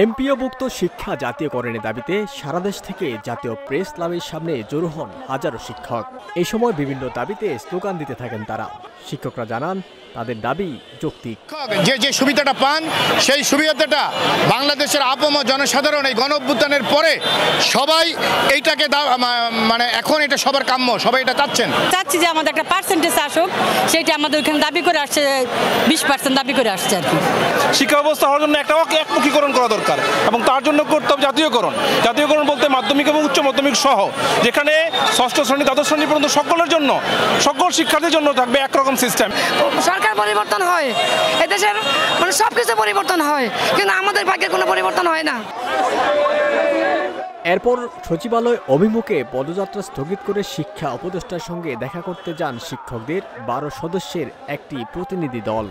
এমপিওভুক্ত শিক্ষা জাতীয়করণের দাবিতে সারা দেশ থেকে জাতীয় প্রেস ক্লাবের সামনে জড়ো হন হাজারো শিক্ষক। এই সময় বিভিন্ন দাবিতে স্লোগান দিতে থাকেন তারা। শিক্ষকরা জানান তাদের দাবি যৌক্তিক। যে সুবিধাটা পান সেই সুবিধাটা বাংলাদেশের আপামর জনসাধারণ এই গণঅভ্যুত্থানের পরে সবাই এইটাকে মানে এখন এটা সবার কাম্য, সবাই এটা চাচ্ছি যে আমাদের একটা পার্সেন্টেজ আসুক, সেটা আমাদের ওখানে দাবি করে আসছে, 20% দাবি করে আসছে আর কি। শিক্ষা ব্যবস্থা হওয়ার জন্য একটা একমুখীকরণ করা দরকার এবং তার জন্য করতে হবে জাতীয়করণ বলতে মাধ্যমিক এবং উচ্চ মাধ্যমিক সহ, যেখানে ষষ্ঠ শ্রেণী দ্বাদশ শ্রেণী পর্যন্ত সকলের জন্য, সকল শিক্ষার্থীর জন্য থাকবে একরকম সিস্টেম। সরকার পরিবর্তন হয়, এদেশের মানে সবকিছু পরিবর্তন হয়, কিন্তু আমাদের ভাগ্যের কোনো পরিবর্তন হয় না। এরপর সচিবালয় অভিমুখে পদযাত্রা স্থগিত করে শিক্ষা উপদেষ্টার সঙ্গে দেখা করতে যান শিক্ষকদের 12 সদস্যের একটি প্রতিনিধি দল।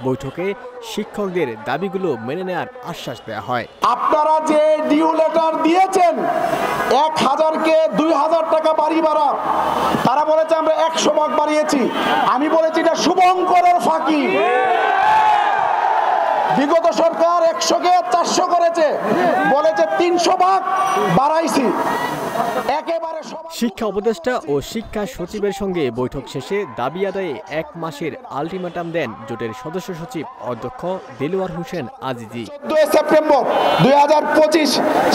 বৈঠকে শিক্ষকদের দাবিগুলো মেনে নেওয়ার আশ্বাস দেওয়া হয়। আপনারা যে ডিউ লেটার দিয়েছেন 1000-কে 2000 টাকা বাড়া, তারা বলেছে আমরা 100 ভাগ বাড়িয়েছি। আমি বলেছি এটা শুভঙ্করের ফাঁকি। বিগত সরকার 100-কে 400 করেছে, বলেছে 300 ভাগ বাড়াইছি। শিক্ষা উপদেষ্টা ও শিক্ষা সচিবের সঙ্গে বৈঠক শেষে দাবি আদায়ে 1 মাসের আলটিমেটাম দেন জোটের সদস্য সচিব অধ্যক্ষ দেলোয়ার হোসেন আজিজি। 14 সেপ্টেম্বর 2025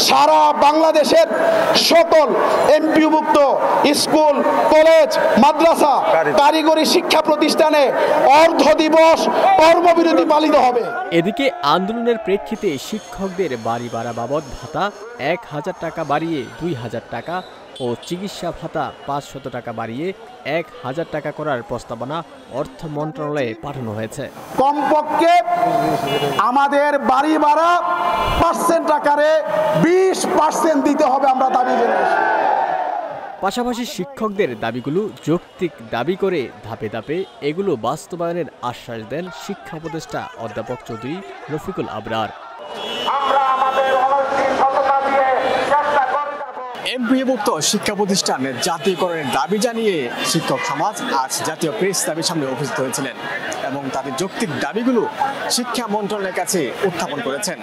সারা বাংলাদেশের সকল এমপিওভুক্ত স্কুল, কলেজ, মাদ্রাসা, কারিগরি শিক্ষা প্রতিষ্ঠানে অর্ধ দিবস কর্মবিরতি পালিত হবে। এদিকে আন্দোলনের প্রেক্ষিতে শিক্ষকদের বাড়ি ভাড়া বাবদ ভাতা 1000 টাকা বাড়িয়ে 2000 টাকা ও চিকিৎসা ভাতা 500 টাকা বাড়িয়ে 1000 টাকা করার প্রস্তাবনা অর্থ মন্ত্রণালয়ে পাঠানো হয়েছে। কমপক্ষে আমাদের বাড়ি ভাড়া পার্সেন্ট আকারে 20% দিতে হবে, আমরা দাবি জানাই। পাশাপাশি শিক্ষকদের দাবিগুলো যৌক্তিক দাবি করে ধাপে ধাপে এগুলো বাস্তবায়নের আশ্বাস দেন শিক্ষা উপদেষ্টা অধ্যাপক চৌধুরী রফিকুল আবরার। এমপিওভুক্ত শিক্ষা প্রতিষ্ঠানের জাতীয়করণের দাবি জানিয়ে শিক্ষক সমাজ আজ জাতীয় প্রেস ক্লাবের সামনে উপস্থিত হয়েছিলেন এবং তাদের যৌক্তিক দাবিগুলো শিক্ষা মন্ত্রণালয়ের কাছে উত্থাপন করেছেন।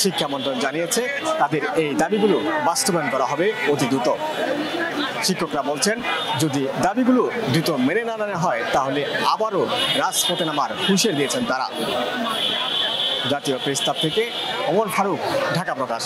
শিক্ষা মন্ত্রণালয় জানিয়েছে তাদের এই দাবিগুলো বাস্তবায়ন করা হবে অতি দ্রুত। শিক্ষকরা বলছেন যদি দাবিগুলো দ্রুত মেনে না নেওয়া হয় তাহলে আবারও রাজপথে নামার হুঁশিয়ারি দিয়েছেন তারা। জাতীয় প্রেস ক্লাব থেকে ওমর ফারুক, ঢাকা প্রকাশ।